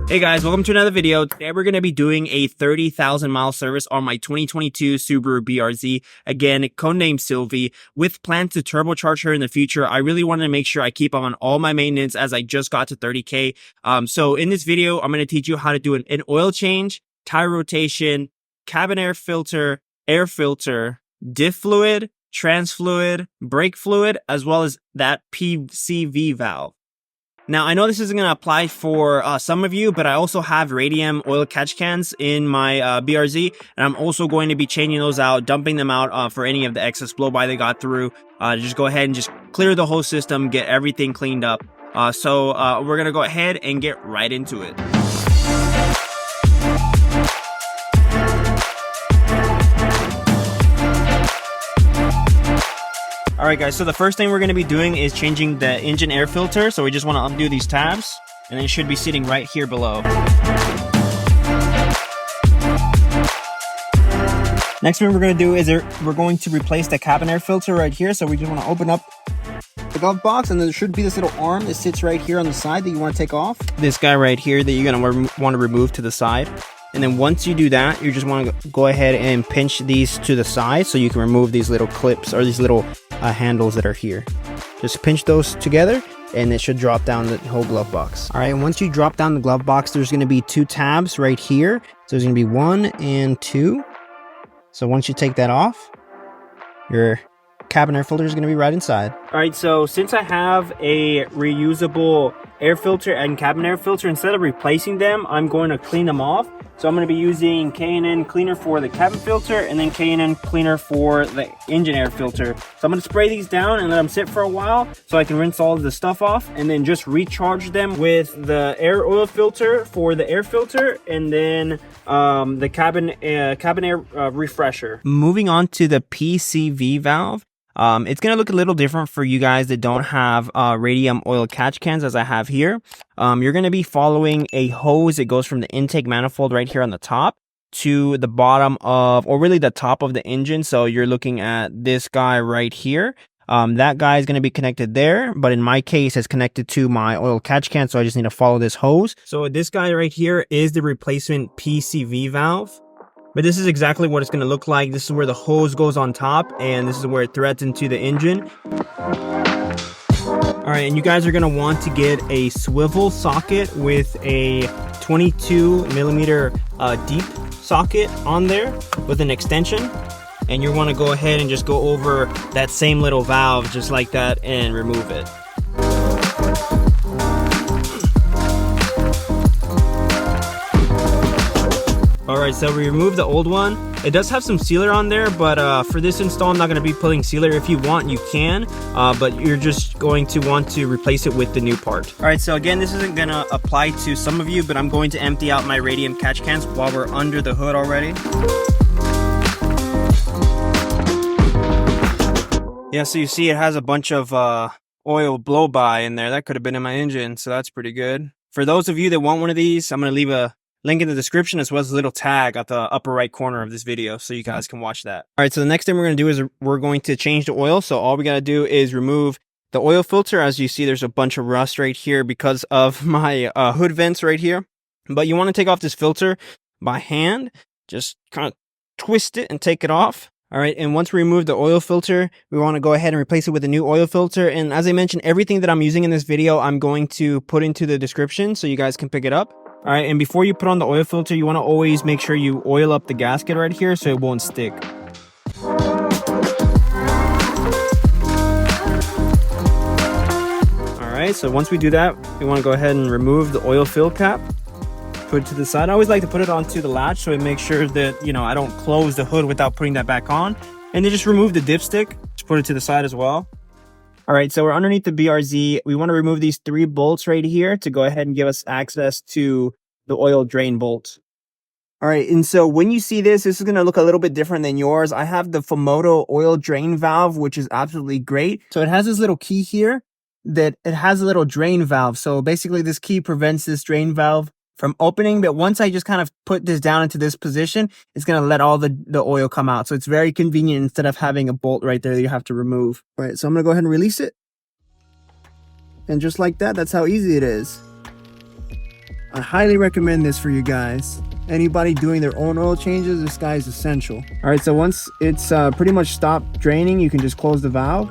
Hey guys, welcome to another video. Today we're going to be doing a 30,000 mile service on my 2022 Subaru BRZ. Again, codename Sylvie, with plans to turbocharge her in the future. I really wanted to make sure I keep on all my maintenance as I just got to 30K. So in this video, I'm going to teach you how to do an oil change, tire rotation, cabin air filter, diff fluid, trans fluid, brake fluid, as well as that PCV valve. Now, I know this isn't going to apply for some of you, but I also have radium oil catch cans in my BRZ, and I'm also going to be changing those out, dumping them out for any of the excess blow-by they got through. Just go ahead and just clear the whole system, get everything cleaned up. So we're going to go ahead and get right into it. Alright guys, so the first thing we're going to be doing is changing the engine air filter. So we just want to undo these tabs, and it should be sitting right here below. Next thing we're going to do is we're going to replace the cabin air filter right here. So we just want to open up the glove box, and there should be this little arm that sits right here on the side that you want to take off. This guy right here that you're going to want to remove to the side. And then once you do that, you just want to go ahead and pinch these to the side so you can remove these little clips or these little handles that are here. Just pinch those together and it should drop down the whole glove box. All right, and once you drop down the glove box, there's going to be two tabs right here. So there's going to be 1 and 2. So once you take that off, your cabin air filter is going to be right inside. All right, so since I have a reusable air filter and cabin air filter, instead of replacing them, I'm going to clean them off. So I'm going to be using K&N cleaner for the cabin filter and then K&N cleaner for the engine air filter. So I'm going to spray these down and let them sit for a while so I can rinse all of the stuff off, and then just recharge them with the air oil filter for the air filter, and then the cabin air refresher. Moving on to the PCV valve. It's going to look a little different for you guys that don't have radium oil catch cans as I have here. You're going to be following a hose that goes from the intake manifold right here on the top to the bottom of, or really the top of the engine. So you're looking at this guy right here. That guy is going to be connected there, but in my case it's connected to my oil catch can, so I just need to follow this hose. So this guy right here is the replacement PCV valve. But this is exactly what it's going to look like. This is where the hose goes on top, and this is where it threads into the engine. All right, and you guys are going to want to get a swivel socket with a 22 millimeter deep socket on there with an extension. And you want to go ahead and just go over that same little valve just like that and remove it. Alright, so we removed the old one. It does have some sealer on there, but for this install I'm not going to be putting sealer. If you want, you can, but you're just going to want to replace it with the new part. Alright, so again, this isn't going to apply to some of you, but I'm going to empty out my radium catch cans while we're under the hood already. Yeah, so you see it has a bunch of oil blow-by in there. That could have been in my engine, so that's pretty good. For those of you that want one of these, I'm going to leave a link in the description as well as a little tag at the upper right corner of this video so you guys can watch that. All right, so the next thing we're going to do is we're going to change the oil. So all we got to do is remove the oil filter. As you see, there's a bunch of rust right here because of my hood vents right here. But you want to take off this filter by hand. Just kind of twist it and take it off. All right, and once we remove the oil filter, we want to go ahead and replace it with a new oil filter. And as I mentioned, everything that I'm using in this video, I'm going to put into the description so you guys can pick it up. All right, and before you put on the oil filter, you want to always make sure you oil up the gasket right here so it won't stick. All right, so once we do that, we want to go ahead and remove the oil fill cap. Put it to the side. I always like to put it onto the latch so it makes sure that, you know, I don't close the hood without putting that back on. And then just remove the dipstick. Just put it to the side as well. All right, so we're underneath the BRZ. We want to remove these 3 bolts right here to go ahead and give us access to the oil drain bolts. All right, and so when you see this is going to look a little bit different than yours. I have the Fumoto oil drain valve, which is absolutely great. So it has this little key here that it has a little drain valve. So basically this key prevents this drain valve from opening, but once I just kind of put this down into this position, it's going to let all the oil come out. So it's very convenient instead of having a bolt right there that you have to remove. All right, so I'm going to go ahead and release it. And just like that, that's how easy it is. I highly recommend this for you guys. Anybody doing their own oil changes, this guy is essential. All right, so once it's pretty much stopped draining, you can just close the valve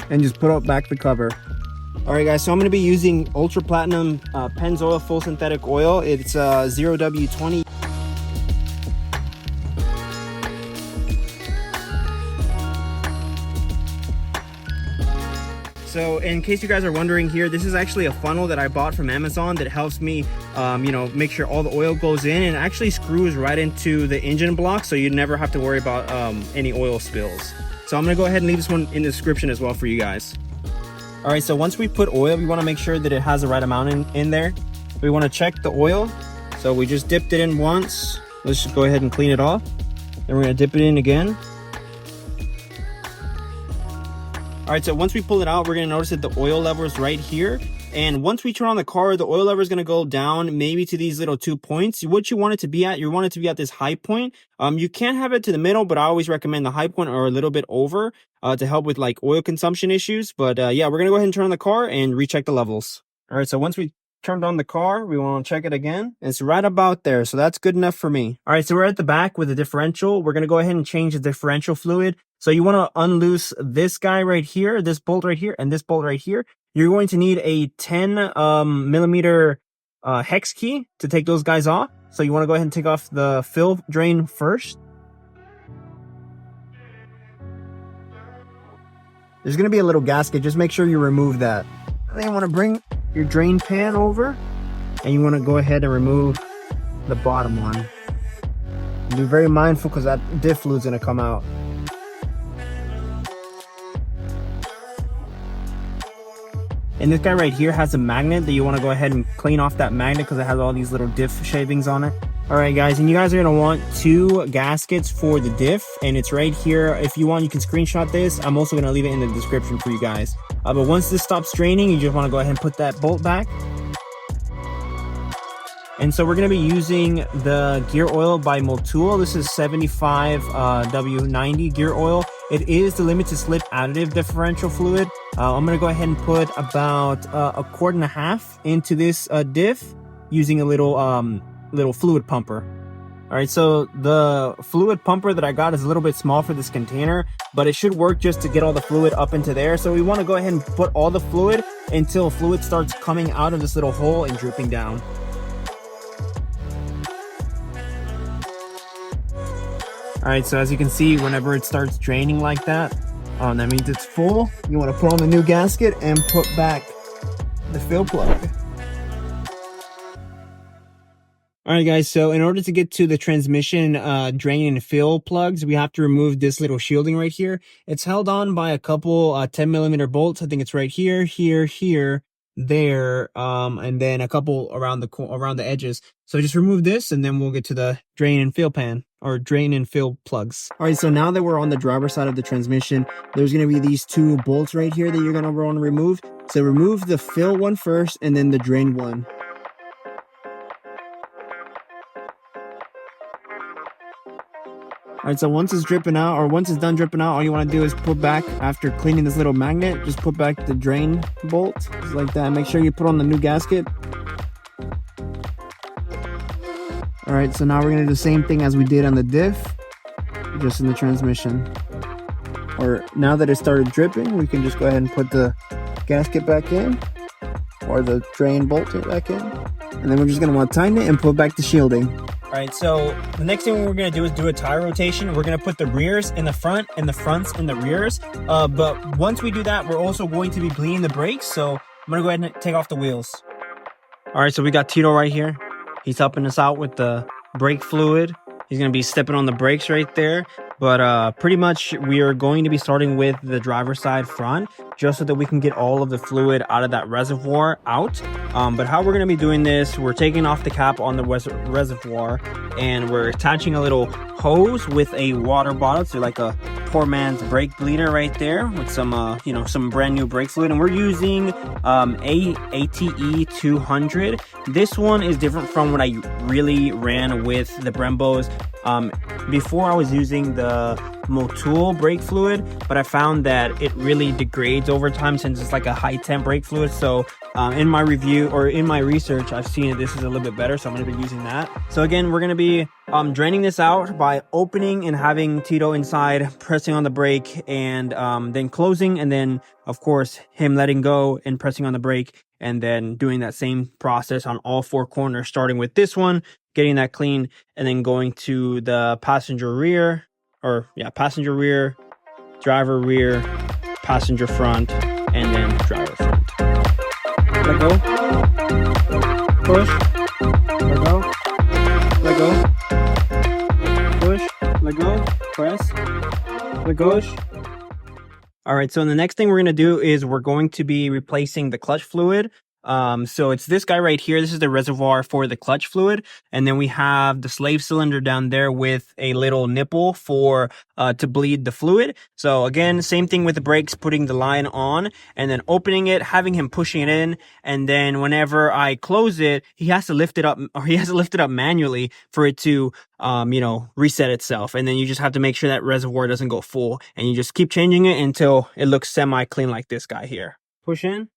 and just put back the cover. All right, guys, so I'm going to be using Ultra Platinum Pennzoil Full Synthetic Oil. It's 0W20. So in case you guys are wondering here, this is actually a funnel that I bought from Amazon that helps me, you know, make sure all the oil goes in, and actually screws right into the engine block, so you never have to worry about any oil spills. So I'm gonna go ahead and leave this one in the description as well for you guys. All right, so once we put oil, we wanna make sure that it has the right amount in there. We wanna check the oil. So we just dipped it in once. Let's just go ahead and clean it off. Then we're gonna dip it in again. All right, so once we pull it out, we're gonna notice that the oil lever is right here. And once we turn on the car, the oil lever is gonna go down maybe to these little 2 points. What you want it to be at, you want it to be at this high point. You can have it to the middle, but I always recommend the high point or a little bit over to help with like oil consumption issues. But yeah, we're gonna go ahead and turn on the car and recheck the levels. All right, so once we turned on the car, we want to check it again. It's right about there, so that's good enough for me. All right, so we're at the back with the differential. We're gonna go ahead and change the differential fluid. So you want to unloose this guy right here, this bolt right here, and this bolt right here. You're going to need a 10 millimeter hex key to take those guys off. So you want to go ahead and take off the fill drain first. There's going to be a little gasket. Just make sure you remove that. Then you want to bring your drain pan over, and you want to go ahead and remove the bottom one. Be very mindful because that diff fluid is going to come out. And this guy right here has a magnet that you want to go ahead and clean off that magnet because it has all these little diff shavings on it. All right, guys, and you guys are going to want 2 gaskets for the diff, and it's right here. If you want, you can screenshot this. I'm also going to leave it in the description for you guys. But once this stops draining, you just want to go ahead and put that bolt back. And so we're going to be using the gear oil by Motul. This is 75 W90 gear oil. It is the limited slip additive differential fluid. I'm going to go ahead and put about 1.5 quarts into this diff using a little fluid pumper. All right, so the fluid pumper that I got is a little bit small for this container, but it should work just to get all the fluid up into there. So we want to go ahead and put all the fluid until fluid starts coming out of this little hole and dripping down. All right, so as you can see, whenever it starts draining like that, that means it's full. You want to put on the new gasket and put back the fill plug. All right, guys, so in order to get to the transmission drain and fill plugs, we have to remove this little shielding right here. It's held on by a couple 10 millimeter bolts. I think it's right here, here, there, and then a couple around the edges. So just remove this, and then we'll get to the drain and fill pan, or drain and fill plugs. All right, so now that we're on the driver's side of the transmission, there's going to be these 2 bolts right here that you're going to want to remove. So remove the fill one first, and then the drain one. All right, so once it's dripping out, or once it's done dripping out, all you want to do is put back, after cleaning this little magnet, just put back the drain bolt, just like that. Make sure you put on the new gasket. All right, so now we're gonna do the same thing as we did on the diff, just in the transmission. Or now that it started dripping, we can just go ahead and put the gasket back in, or the drain bolt back in. And then we're just gonna want to tighten it and put back the shielding. All right, so the next thing we're going to do is do a tire rotation. We're going to put the rears in the front and the fronts in the rears. But once we do that, we're also going to be bleeding the brakes. So I'm going to go ahead and take off the wheels. All right, so we got Tito right here. He's helping us out with the brake fluid. He's going to be stepping on the brakes right there. But pretty much we are going to be starting with the driver's side front, just so that we can get all of the fluid out of that reservoir out. But how we're going to be doing this, we're taking off the cap on the reservoir, and we're attaching a little hose with a water bottle to like a poor man's brake bleeder right there with some some brand new brake fluid. And we're using ATE 200. This one is different from what I really ran with the Brembos. Before I was using the Motul brake fluid, but I found that it really degrades over time since it's like a high temp brake fluid. So in my review or in my research, I've seen that this is a little bit better, so I'm going to be using that. So again, we're going to be draining this out by opening and having Tito inside, pressing on the brake, and then closing, and then of course him letting go and pressing on the brake, and then doing that same process on all four corners, starting with this one, getting that clean, and then going to the passenger rear, passenger rear, driver rear, passenger front, and then driver front. Let go, push, let go, let go, push, let go, press, let go. All right, so the next thing we're going to do is we're going to be replacing the clutch fluid. So it's this guy right here. This is the reservoir for the clutch fluid. And then we have the slave cylinder down there with a little nipple for to bleed the fluid. So again, same thing with the brakes, putting the line on and then opening it, having him pushing it in. And then whenever I close it, he has to lift it up, or he has to lift it up manually for it to, reset itself. And then you just have to make sure that reservoir doesn't go full, and you just keep changing it until it looks semi-clean like this guy here. Push in.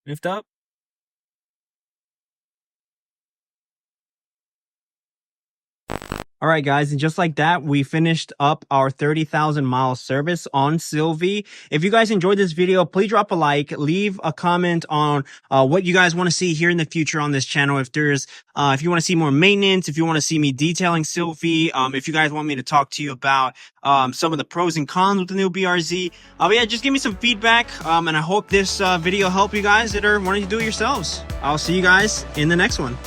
Lift up. All right, guys, and just like that, we finished up our 30,000 mile service on Sylvie. If you guys enjoyed this video, please drop a like, leave a comment on what you guys want to see here in the future on this channel. If there's, if you want to see more maintenance, if you want to see me detailing Sylvie, if you guys want me to talk to you about some of the pros and cons with the new BRZ, but yeah, just give me some feedback. And I hope this video helped you guys that are wanting to do it yourselves. I'll see you guys in the next one.